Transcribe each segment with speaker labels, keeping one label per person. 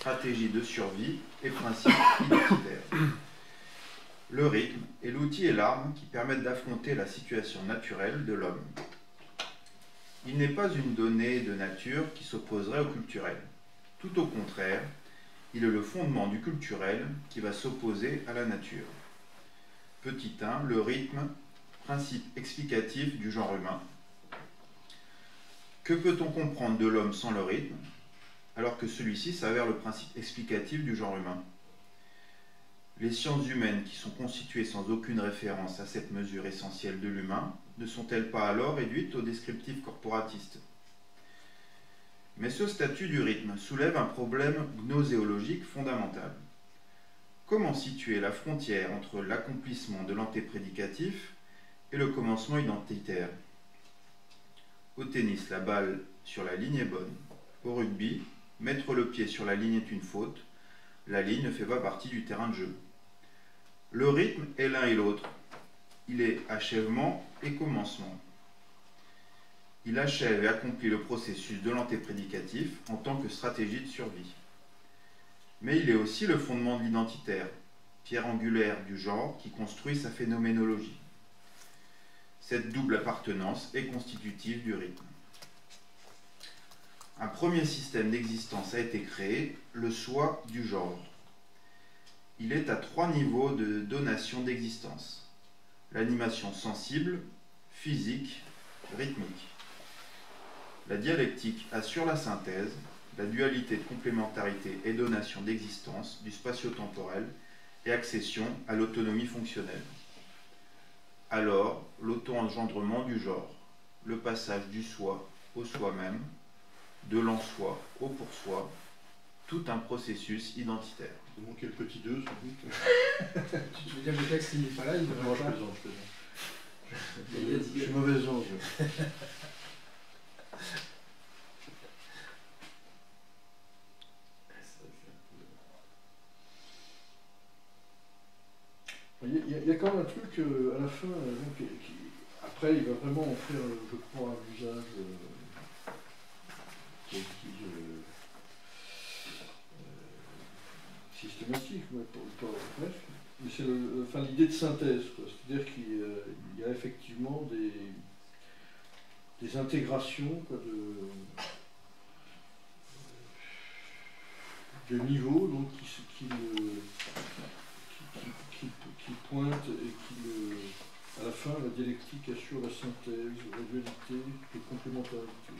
Speaker 1: stratégie de survie et principe identitaire. Le rythme est l'outil et l'arme qui permettent d'affronter la situation naturelle de l'homme. Il n'est pas une donnée de nature qui s'opposerait au culturel. Tout au contraire, il est le fondement du culturel qui va s'opposer à la nature. Petit 1, le rythme, principe explicatif du genre humain. Que peut-on comprendre de l'homme sans le rythme, alors que celui-ci s'avère le principe explicatif du genre humain? Les sciences humaines, qui sont constituées sans aucune référence à cette mesure essentielle de l'humain, ne sont-elles pas alors réduites au descriptif corporatiste? Mais ce statut du rythme soulève un problème gnoséologique fondamental. Comment situer la frontière entre l'accomplissement de l'antéprédicatif et le commencement identitaire? Au tennis, la balle sur la ligne est bonne. Au rugby, mettre le pied sur la ligne est une faute. La ligne ne fait pas partie du terrain de jeu. Le rythme est l'un et l'autre. Il est achèvement et commencement. Il achève et accomplit le processus de l'antéprédicatif en tant que stratégie de survie. Mais il est aussi le fondement de l'identitaire, pierre angulaire du genre qui construit sa phénoménologie. Cette double appartenance est constitutive du rythme. Un premier système d'existence a été créé, le soi du genre. Il est à 3 niveaux de donation d'existence. L'animation sensible, physique, rythmique. La dialectique assure la synthèse, la dualité de complémentarité et donation d'existence du spatio-temporel et accession à l'autonomie fonctionnelle. Alors, l'auto-engendrement du genre, le passage du soi au soi-même, de l'en-soi au pour-soi, tout un processus identitaire.
Speaker 2: Il manquait le petit 2, sans doute.
Speaker 3: Tu veux dire que le texte il n'est pas là, il ne
Speaker 2: Non, je
Speaker 3: pas.
Speaker 2: plaisante. Je suis mauvaise langue. Il y a quand même un truc à la fin, après il va vraiment en faire, je crois, un usage systématique, mais presque. Mais c'est l'idée de synthèse, c'est-à-dire qu'il y a effectivement des intégrations de niveaux donc, qui pointent et qui, à la fin, la dialectique assure la synthèse, la dualité et complémentarité.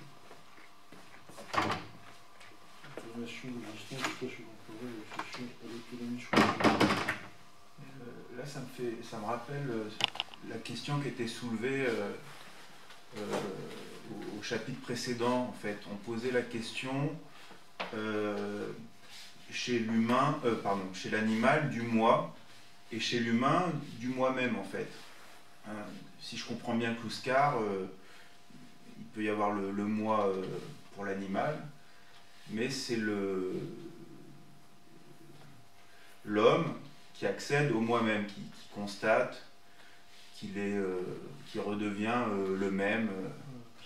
Speaker 2: Donation d'existence, espace temporel, accession à l'autonomie choisie.
Speaker 1: Là, ça me rappelle la question qui était soulevée au chapitre précédent. En fait, on posait la question chez l'animal du moi et chez l'humain du moi-même, en fait. Si je comprends bien Kluskar, il peut y avoir le moi pour l'animal, mais c'est l'homme qui accède au moi-même, qui constate qui redevient le même.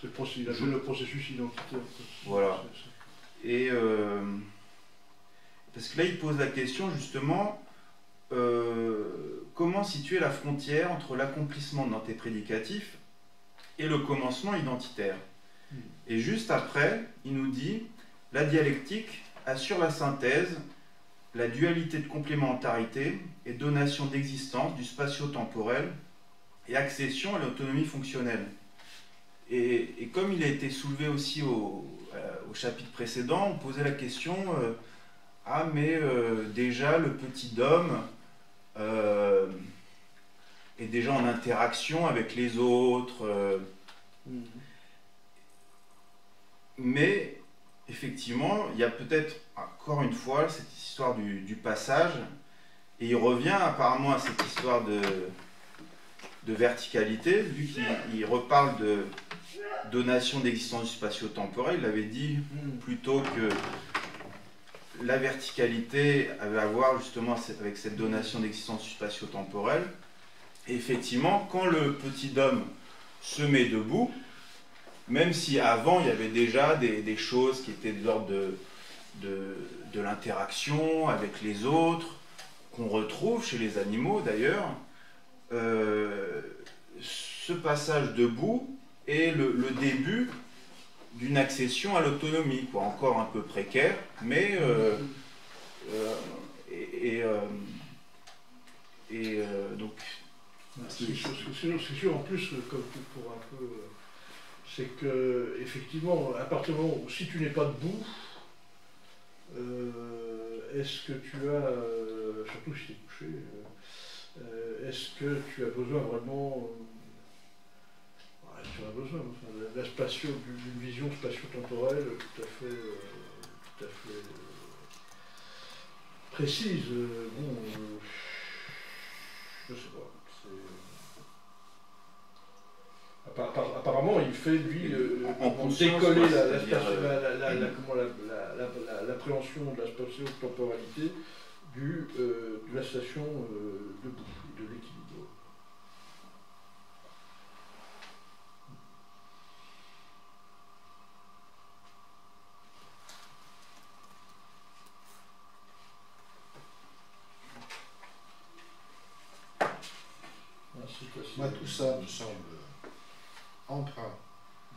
Speaker 2: Il appelle le processus identitaire.
Speaker 1: Voilà. Et parce que là, il pose la question justement, comment situer la frontière entre l'accomplissement de l'antéprédicatif et le commencement identitaire. Et juste après, il nous dit, la dialectique assure la synthèse, la dualité de complémentarité et donation d'existence du spatio-temporel et accession à l'autonomie fonctionnelle. Et comme il a été soulevé aussi au chapitre précédent, on posait la question, déjà le petit Dom est déjà en interaction avec les autres. Mais effectivement, il y a peut-être encore une fois cette histoire du passage, et il revient apparemment à cette histoire de verticalité, vu qu'il reparle de donation d'existence du spatio-temporel. Il avait dit plutôt que la verticalité avait à voir justement avec cette donation d'existence du spatio-temporel. Et effectivement, quand le petit Dom se met debout, même si avant il y avait déjà des choses qui étaient de l'ordre de l'interaction avec les autres, qu'on retrouve chez les animaux d'ailleurs, ce passage debout est le début d'une accession à l'autonomie, quoi, encore un peu précaire, mais donc
Speaker 2: C'est sûr, en plus, comme pour un peu, c'est que effectivement, à partir du moment où si tu n'es pas debout, est-ce que tu as, surtout si tu es couché, est-ce que tu as besoin vraiment, tu en as besoin, enfin, d'une vision spatio-temporelle tout à fait précise. Bon, je sais pas. Apparemment, il fait, lui, décoller l'appréhension de la spatio-temporalité de la station debout, de l'équilibre.
Speaker 4: Moi, tout ça me semble empreint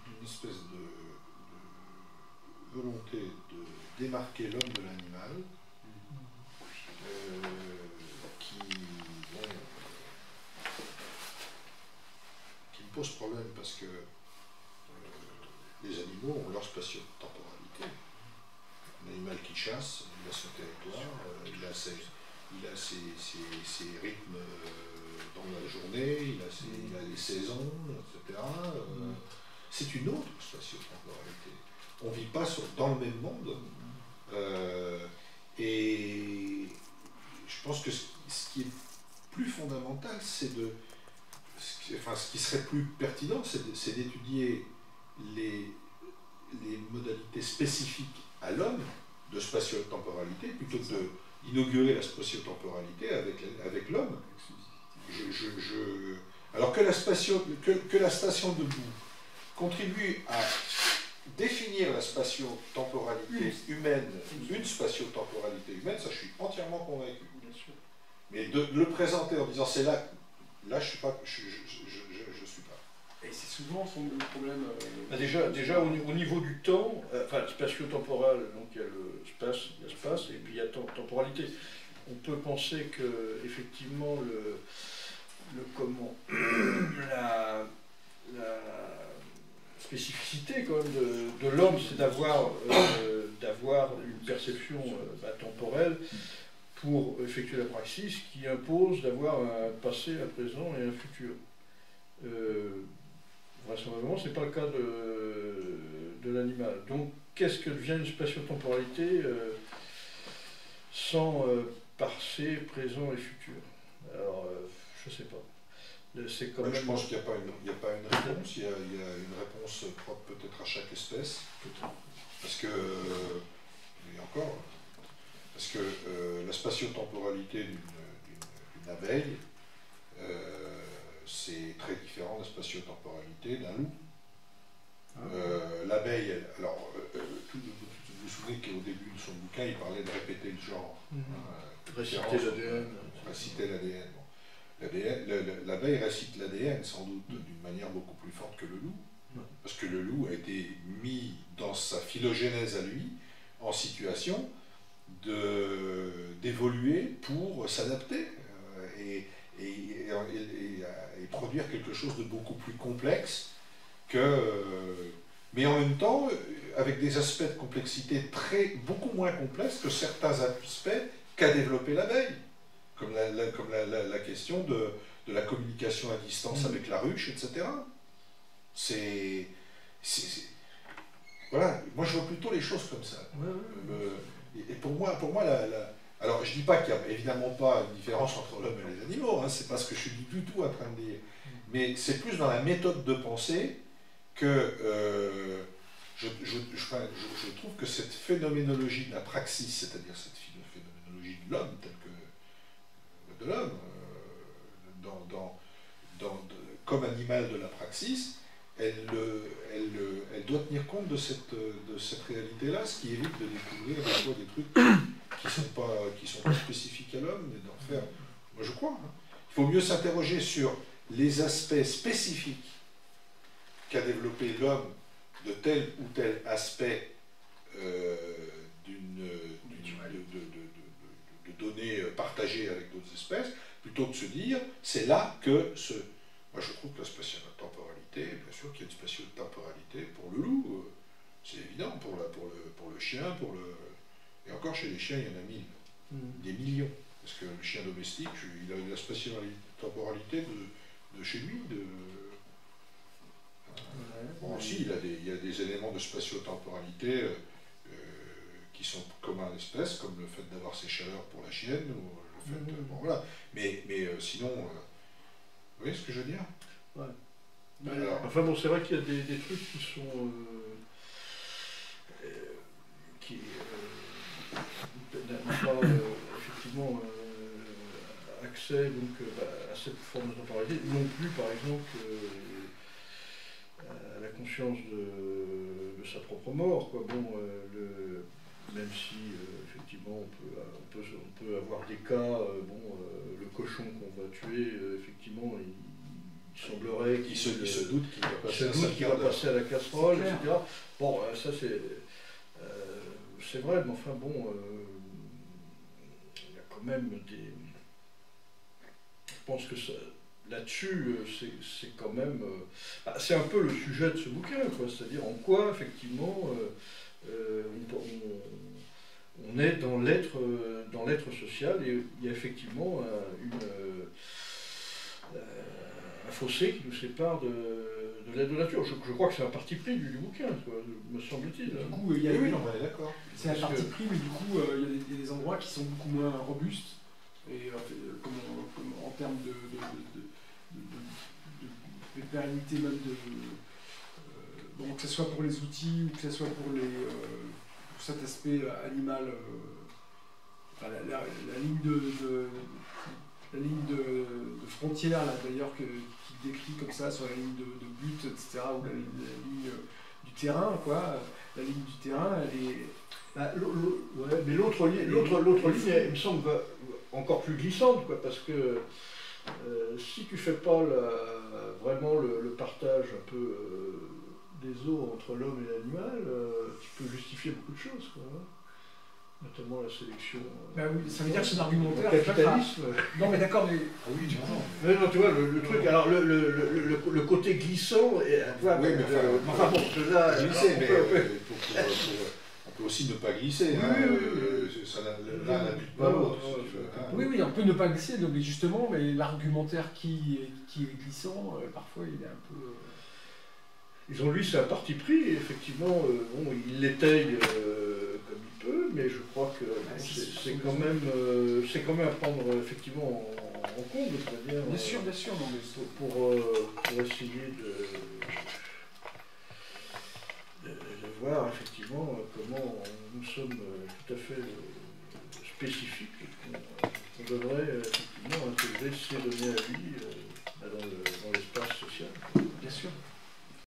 Speaker 4: d'une espèce de volonté de démarquer l'homme de l'animal, qui me pose problème parce que les animaux ont leur spatio-temporalité. Un animal qui chasse, il a son territoire, il a ses rythmes dans la journée, il a les saisons, etc. C'est une autre spatio-temporalité. On ne vit pas dans le même monde. Et je pense que ce qui est plus fondamental, ce qui serait plus pertinent, c'est d'étudier les modalités spécifiques à l'homme de spatio-temporalité plutôt que d'inaugurer la spatio-temporalité avec l'homme. Alors que la station debout contribue à définir la spatio-temporalité humaine, une spatio-temporalité humaine, ça je suis entièrement convaincu. Mais de le présenter en disant c'est là je suis pas.
Speaker 3: Et c'est souvent le problème.
Speaker 2: Déjà au niveau du temps, enfin spatio-temporel, donc il y a l'espace, et puis il y a temporalité. On peut penser que effectivement la spécificité quand même de l'homme, c'est d'avoir une perception temporelle pour effectuer la praxis qui impose d'avoir un passé, un présent et un futur. Vraisemblablement, ce n'est pas le cas de l'animal. Donc, qu'est-ce que devient une spatio-temporalité sans passé, présent et futur? Alors, je ne sais pas. C'est quand même...
Speaker 4: Je pense qu'il n'y a pas une réponse. Il y a une réponse propre peut-être à chaque espèce. Parce que, et encore, parce que la spatio-temporalité d'une abeille, c'est très différent de la spatio-temporalité d'un loup. L'abeille, alors, vous vous souvenez qu'au début de son bouquin, il parlait de répéter le genre.
Speaker 2: Réciter l'ADN.
Speaker 4: Réciter l'ADN. L'abeille récite l'ADN sans doute d'une manière beaucoup plus forte que le loup. Parce que le loup a été mis dans sa phylogénèse à lui en situation d'évoluer pour s'adapter et produire quelque chose de beaucoup plus complexe mais en même temps avec des aspects de complexité beaucoup moins complexes que certains aspects qu'a développé l'abeille, comme la question de la communication à distance avec la ruche, etc. Voilà, moi je vois plutôt les choses comme ça. Et pour moi alors je dis pas qu'il n'y a évidemment pas une différence entre l'homme et les animaux, hein, c'est pas ce que je suis du tout en train de dire, mais c'est plus dans la méthode de pensée que je trouve que cette phénoménologie de la praxis, c'est-à-dire cette phénoménologie de l'homme, telle que de l'homme, comme animal de la praxis, elle doit tenir compte de cette réalité-là, ce qui évite de découvrir des fois des trucs qui sont pas spécifiques à l'homme, mais d'en faire. Moi, je crois. Hein. Il faut mieux s'interroger sur les aspects spécifiques qu'a développé l'homme de tel ou tel aspect de données partagées avec d'autres espèces, plutôt que de se dire, c'est là que ce... Moi, je trouve que la spatio-temporalité, bien sûr qu'il y a une spatio-temporalité pour le loup, c'est évident, pour le chien, et encore chez les chiens, il y en a des millions. Parce que le chien domestique, il a de la spatio-temporalité de chez lui. Bon, aussi, il y a des éléments de spatio-temporalité qui sont communs à l'espèce, comme le fait d'avoir ses chaleurs pour la chienne, ou le fait bon, voilà. Mais sinon, vous voyez ce que je veux dire?
Speaker 2: Ouais.
Speaker 4: Alors,
Speaker 2: enfin bon, c'est vrai qu'il y a des trucs qui sont... qui n'ont pas effectivement accès donc, à cette forme de temporalité, non plus par exemple à la conscience de sa propre mort, quoi. Bon, même si effectivement on peut avoir des cas, le cochon qu'on va tuer, effectivement il semblerait qu'il se
Speaker 4: doute qu'il va
Speaker 2: passer à la casserole, etc. Bon, ça c'est vrai, mais enfin bon, il y a quand même des... Je pense que là-dessus, c'est quand même... c'est un peu le sujet de ce bouquin, quoi. C'est-à-dire en quoi, effectivement, on est dans l'être social, et il y a effectivement un fossé qui nous sépare de l'aide de la nature. Je crois que c'est un parti pris du bouquin, quoi, me semble-t-il.
Speaker 3: Du coup, il y a
Speaker 4: oui, non, on est d'accord.
Speaker 3: C'est un parti pris, mais du coup, il y a des endroits qui sont beaucoup moins robustes, et comme en termes de pérennité même bon, que ce soit pour les outils ou que ce soit pour cet aspect animal, la ligne la ligne de frontière là d'ailleurs qui décrit comme ça sur la ligne de but, etc., ou la ligne du terrain, quoi. La ligne du terrain, elle est...
Speaker 2: ouais, mais l'autre ligne, il me semble, encore plus glissante, quoi, parce que si tu fais pas vraiment le partage un peu des eaux entre l'homme et l'animal, tu peux justifier beaucoup de choses, quoi, hein. Notamment la sélection.
Speaker 3: Oui, ça veut dire que c'est un argumentaire.
Speaker 2: Le capitalisme.
Speaker 3: Non, mais d'accord, mais.
Speaker 4: Ah oui,
Speaker 2: non, tu vois, le truc, alors le côté glissant, oui, mais enfin bon, là,
Speaker 4: glisser, mais on peut aussi ne pas glisser.
Speaker 2: Oui,
Speaker 4: hein, ça n'applique pas l'autre.
Speaker 3: Oui, on peut ne pas glisser, mais justement, mais l'argumentaire qui est glissant, parfois il est un peu.
Speaker 2: Disons, lui, c'est un parti pris, effectivement, il l'étaye comme il peut, mais je crois que c'est quand même à prendre effectivement en compte, c'est-à-dire
Speaker 3: bien sûr, non, mais
Speaker 2: pour essayer de voir effectivement comment nous sommes tout à fait spécifiques et qu'on devrait effectivement intégrer ces données à lui